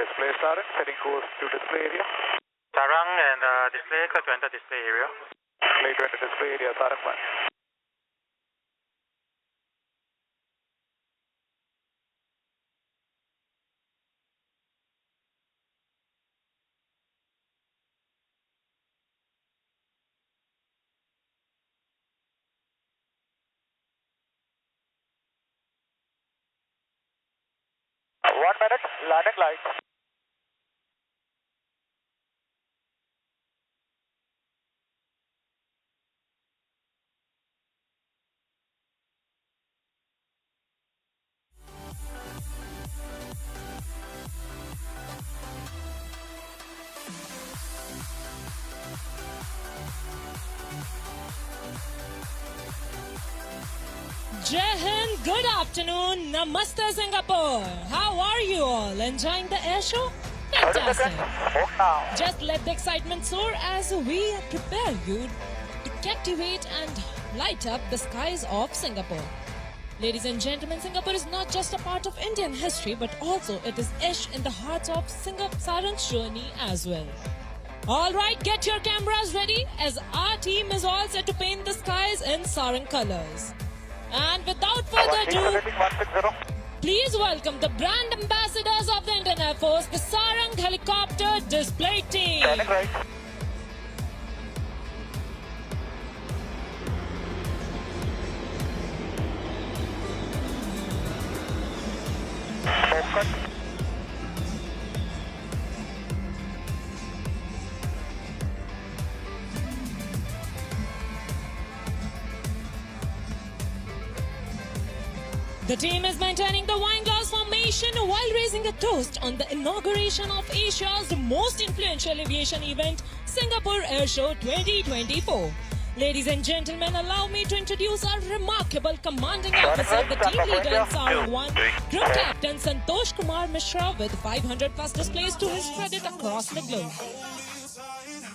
display Sarang, setting course to display area. Sarang and display, clear to enter display area. Clear to enter display area, Sarang 1. One minute, landing lights. Jai Hind, good afternoon. Namaste, Singapore. How are you all? Enjoying the air show? Fantastic. Just let the excitement soar as we prepare you to captivate and light up the skies of Singapore. Ladies and gentlemen, Singapore is not just a part of Indian history, but also it is etched in the hearts of Sarang's journey as well. Alright, get your cameras ready as our team is all set to paint the skies in Sarang colors. And without further ado, please welcome the brand ambassadors of the Indian Air Force, the Sarang Helicopter Display Team. The team is maintaining the wine glass formation while raising a toast on the inauguration of Asia's most influential aviation event, Singapore Air Show 2024. Ladies and gentlemen, allow me to introduce our remarkable commanding officer, the team leader in Sarang 1, Group Captain Santosh Kumar Mishra, with 500 plus displays to his credit across the globe.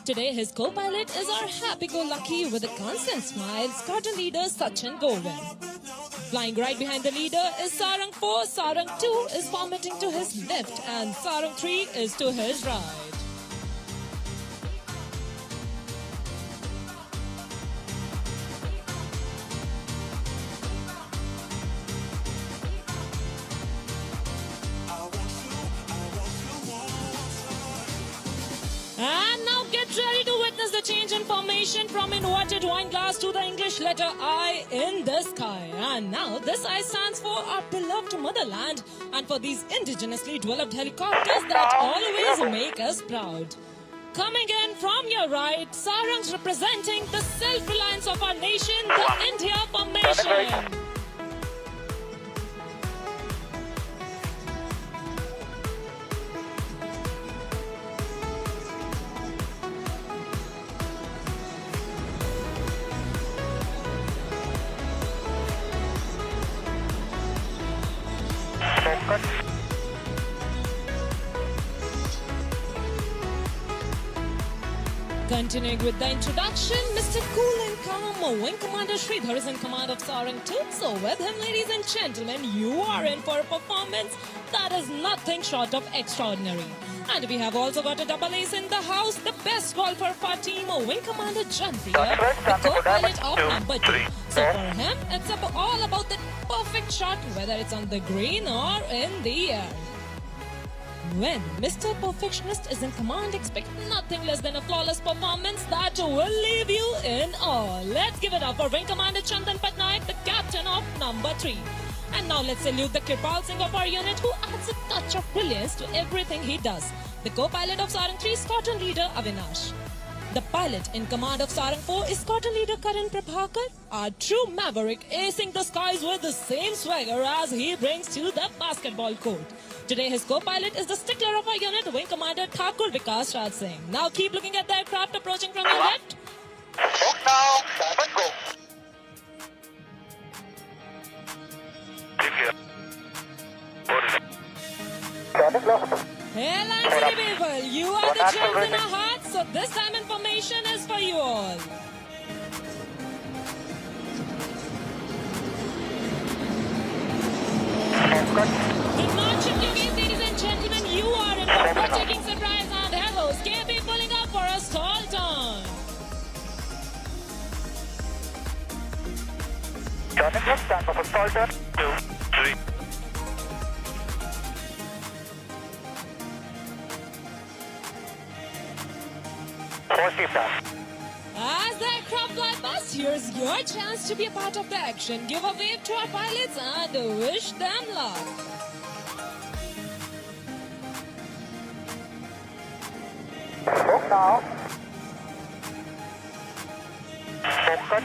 Today, his co-pilot is our happy-go-lucky with a constant smile, squadron leader Sachin Govind. Flying right behind the leader is Sarang 4, Sarang 2 is vomiting to his left, and Sarang 3 is to his right. And now get ready to witness the change in formation from inverted wine glass to the English letter I in the sky. And now this I stands for our beloved motherland and for these indigenously developed helicopters that always make us proud. Coming in from your right, Sarang's representing the self-reliance of our nation, the India formation. Continuing with the introduction, Mr. Cool and Calm, Wing Commander Sridhar is in command of Sarang 2. So with him, ladies and gentlemen, you are in for a performance that is nothing short of extraordinary. And we have also got a double ace in the house, the best golfer of our team, Wing Commander Janpriya, the co-pilot of number 2. So for him, it's all about the perfect shot, whether it's on the green or in the air. When Mr. Perfectionist is in command, expect nothing less than a flawless performance that will leave you in awe. Let's give it up for Wing Commander Chandan Patnaik, the captain of number 3. And now let's salute the Kirpal Singh of our unit, who adds a touch of brilliance to everything he does. The co-pilot of Sarang 3, squadron leader Avinash. The pilot in command of Sarang 4 is squadron leader Karan Prabhakar, our true maverick, acing the skies with the same swagger as he brings to the basketball court. Today, his co-pilot is the stickler of our unit, Wing Commander Thakur Vikas Raj Singh. Now keep looking at the aircraft approaching from your left. Now, let's go. Airline City people, you are the gems in our hearts, so this time information is for you all. Do not shift your gaze, ladies and gentlemen, you are in for Yes, stand for full turn. 2, 3. Four sheep down. As the aircraft fly past, here's your chance to be a part of the action. Give a wave to our pilots and wish them luck. Smoke now. Focus.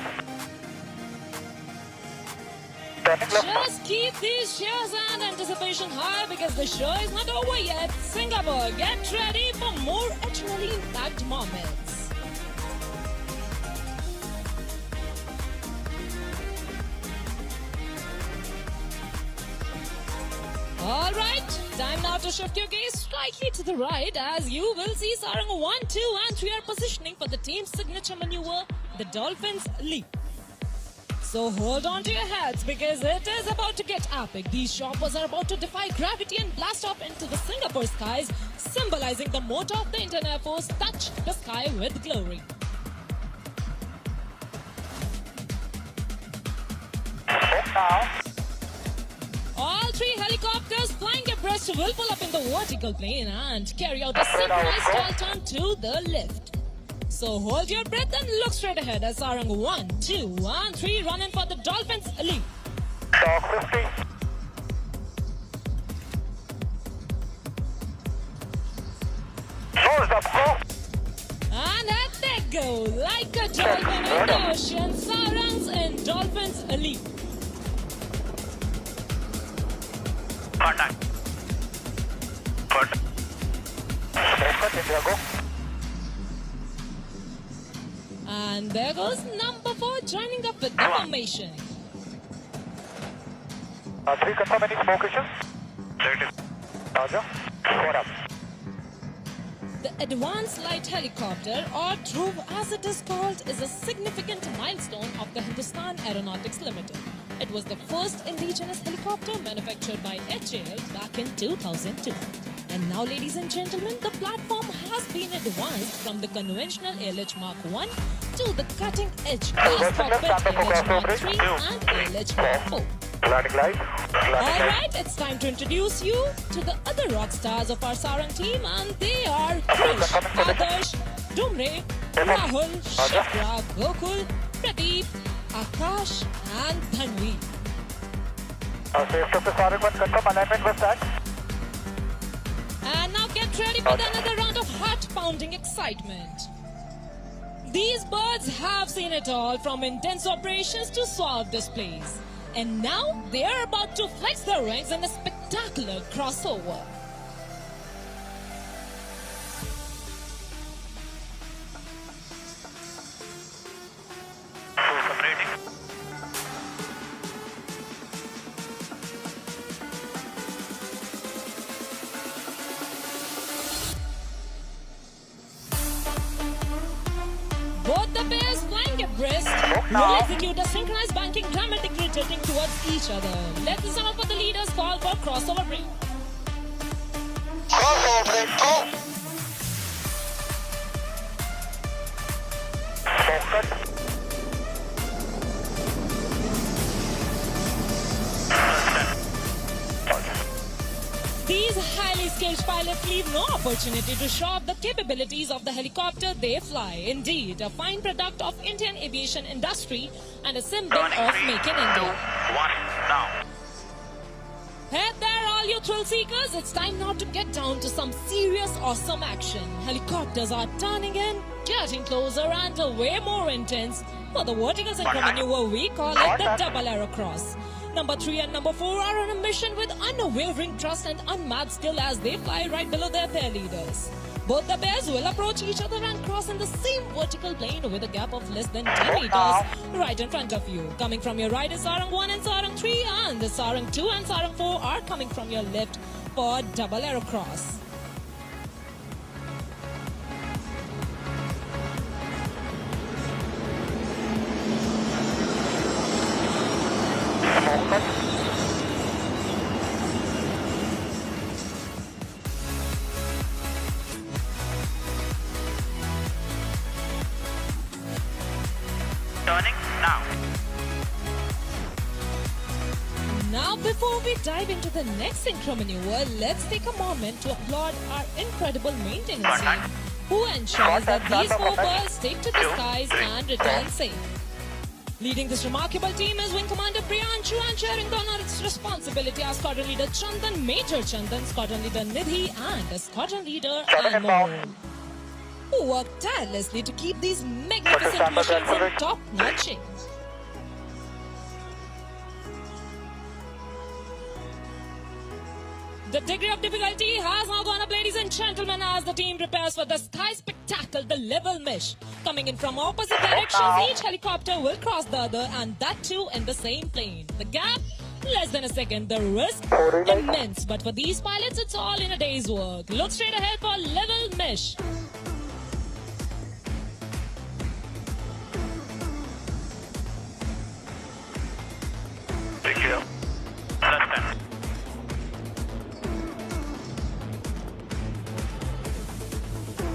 Turning left. Just keep these cheers and anticipation high because the show is not over yet. Singapore, get ready for more adrenaline-packed moments. Alright, time now to shift your gaze slightly to the right as you will see Sarang 1, 2 and 3 are positioning for the team's signature maneuver, the Dolphins Leap. So hold on to your hats because it is about to get epic. These choppers are about to defy gravity and blast off into the Singapore skies, symbolizing the motto of the Indian Air Force, touch the sky with glory. Smoke now. All three helicopters flying abreast will pull up in the vertical plane and carry out a synchronized stall turn to the left. So hold your breath and look straight ahead as Sarang 1, 2 and 3 running for the Dolphins Leap. Dog 50. Nose up, go. And at they go, like a dolphin in the ocean, Sarangs and Dolphins Leap. Contact. Contact. Focus, India, go. And there goes number 4 joining up with the formation. 3 confirm any smoke issues. Negative. Roger. 4 up. The Advanced Light Helicopter, or Dhruv as it is called, is a significant milestone of the Hindustan Aeronautics Limited. It was the first indigenous helicopter manufactured by HAL back in 2002. And now, ladies and gentlemen, the platform has been advanced from the conventional ALH Mark 1 to the cutting-edge glass cockpit ALH Mark 3 and ALH Mark 4. Landing light. Landing light. Alright, it's time to introduce you to the other rock stars of our Sarang team, and they are Krish, Adarsh, Dumre, Rahul, Shifra, Gokul, Pradeep, Akash, and Dhanvi. Safe to Sarang 1, confirm alignment with that. And now get ready for another round of heart-pounding excitement. These birds have seen it all, from intense operations to suave displays. And now they are about to flex their wings in a spectacular crossover. Separating. Both the pairs flying abreast will execute a synchronized banking, dramatically tilting towards each other. Let's listen up for the leaders call for crossover break. Crossover break, go. Focus. These highly skilled pilots leave no opportunity to show off the capabilities of the helicopter they fly. Indeed, a fine product of Indian aviation industry and a symbol Turning of 3, Make in 2, 1, India. now. Hey there, all you thrill seekers. It's time now to get down to some serious, awesome action. Helicopters are turning in, getting closer, and way more intense. For the vertical synchro maneuver, we call it the double arrow cross. Number 3 and number 4 are on a mission with unwavering trust and unmatched skill as they fly right below their pair leaders. Both the pairs will approach each other and cross in the same vertical plane with a gap of less than 10 meters right in front of you. Coming from your right is Sarang 1 and Sarang 3, and the Sarang 2 and Sarang 4 are coming from your left for double arrow cross. Turning now. Now, before we dive into the next synchro maneuver, let's take a moment to applaud our incredible maintenance team, who ensures that these hoppers stick to the skies and return safe. Leading this remarkable team is Wing Commander Priyanshu, and sharing the honor's responsibility are Squadron Leader Chandan, Major Chandan, Squadron Leader Nidhi, and Squadron Leader Anmol, who work tirelessly to keep these magnificent missions in top-notch shape. The degree of difficulty has now gone up, ladies and gentlemen, as the team prepares for the Sky Spectacle, the level mish. Coming in from opposite directions, each helicopter will cross the other, and that too in the same plane. The gap, less than a second. The risk, immense. But for these pilots, it's all in a day's work. Look straight ahead for level mish. Thank you. Left.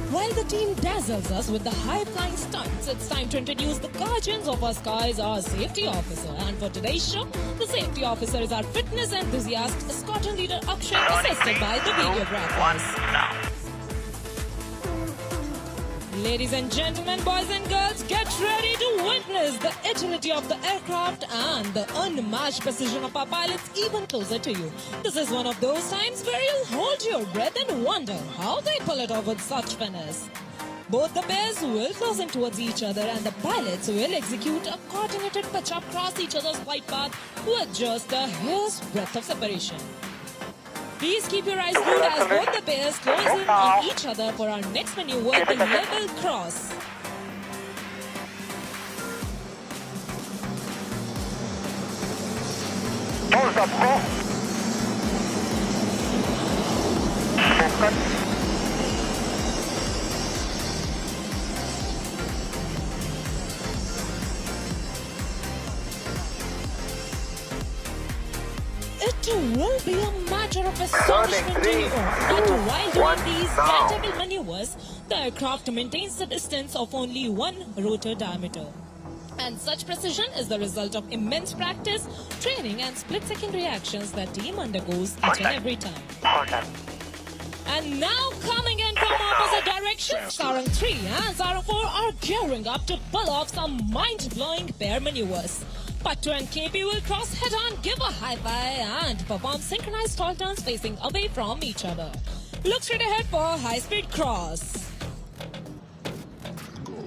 While the team dazzles us with the high-flying stunts, it's time to introduce the guardians of our skies, our safety officer. And for today's show, the safety officer is our fitness enthusiast, Squadron Leader Akshay, assisted by the videographers. Now. Ladies and gentlemen, boys and girls, get ready to witness the agility of the aircraft and the unmatched precision of our pilots even closer to you. This is one of those times where you'll hold your breath and wonder how they pull it off with such finesse. Both the pairs will close in towards each other, and the pilots will execute a coordinated pitch-up across each other's flight path with just a hair's breadth of separation. Please keep your eyes glued as both the pairs close in on each other for our next maneuver, the level cross. Doors up, go. Focus. It will be a matter of astonishment to you that while doing these tactical maneuvers, the aircraft maintains the distance of only one rotor diameter. And such precision is the result of immense practice, training, and split-second reactions that team undergoes each and every time. And now coming in from opposite directions, Sarang 3 and Sarang 4 are gearing up to pull off some mind-blowing pair maneuvers. Pattu and KP will cross head-on, give a high-five, and perform synchronized stall turns facing away from each other. Look straight ahead for high-speed cross.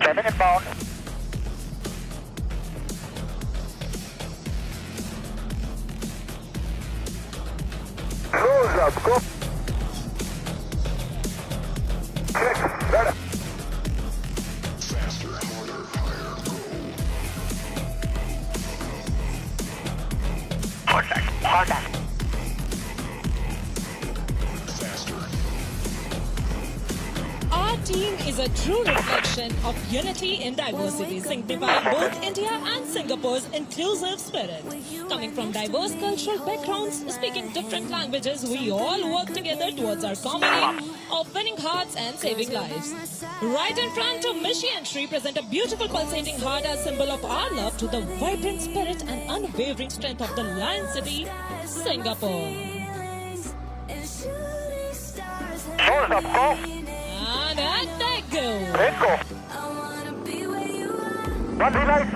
7 inbound. Close up, go. 6, better. Faster, harder, higher, go. Contact. Faster. Our team is a true reflection of unity in diversity, signifying both India and Singapore's inclusive spirit. Coming from diverse cultural backgrounds, speaking different languages, we all work together towards our common aim of winning hearts and saving lives. Right in front of Mishi and Shri present a beautiful pulsating heart as symbol of our love to the vibrant spirit and unwavering strength of the Lion City, Singapore. Doors up, go. And at they go. Let's go. One relight.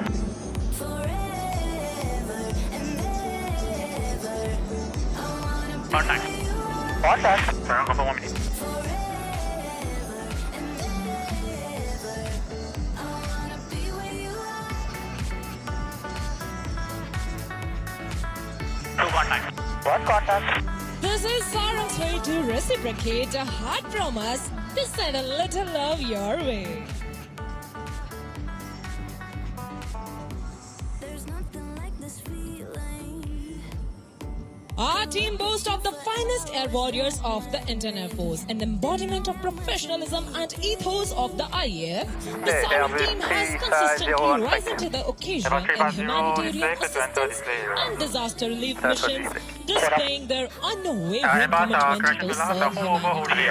Contact. Contact. Sarang for 1 minute. Two contact. One contact. This is Sarang's way to reciprocate a heart from us to send a little love your way. There's nothing like this feeling. Our team boasts of the finest air warriors of the Indian Air Force, an embodiment of professionalism and ethos of the IAF. The Sarang team has consistently risen to the occasion in humanitarian assistance and disaster relief missions, displaying their unwavering commitment to serve humanity.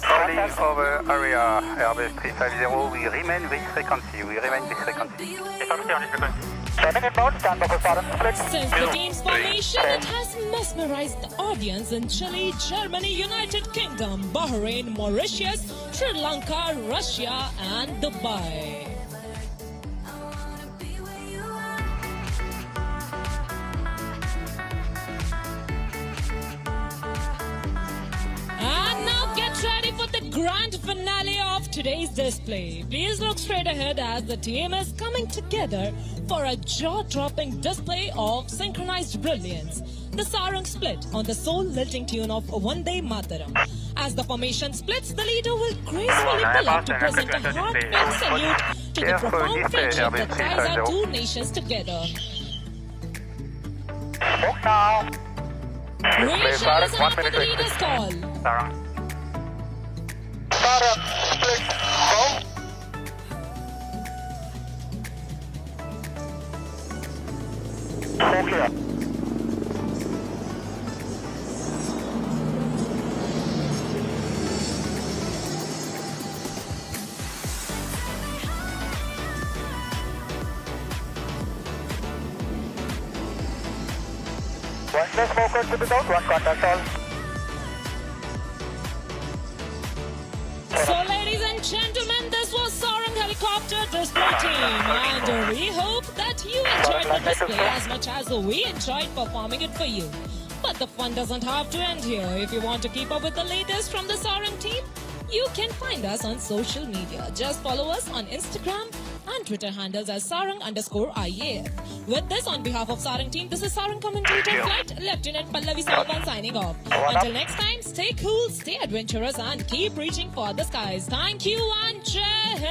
Calling over area, Airbus 350, we remain this frequency, Turning inbound, stand by for Sarang split. Since the team's formation, it has mesmerized the audience in Chile, Germany, United Kingdom, Bahrain, Mauritius, Sri Lanka, Russia, and Dubai. I wanna be where you are. And now get ready for the grand finale of today's display. Please look straight ahead as the team is coming together for a jaw-dropping display of synchronized brilliance. The Sarang split on the soul-lilting tune of Vande Mataram. As the formation splits, the leader will gracefully pull up to present a heartfelt salute to the profound friendship that ties our two nations together. Smoke now. We shall listen to the leader's call. Sarang. Sarang split. Go. Smoke here. One less smoker to be out, one contact all. So, ladies and gentlemen, this was Sarang Helicopter Display Team, and we hope that you enjoyed the display as much as we enjoyed performing it for you. But the fun doesn't have to end here. If you want to keep up with the latest from the Sarang team, you can find us on social media. Just follow us on Instagram and Twitter handles as Sarang_IAF. With this, on behalf of Sarang team, this is Sarang commentator Flight Lieutenant Pallavi Salvan signing off. Until next time, stay cool, stay adventurous, and keep reaching for the skies. Thank you and Jai Hind.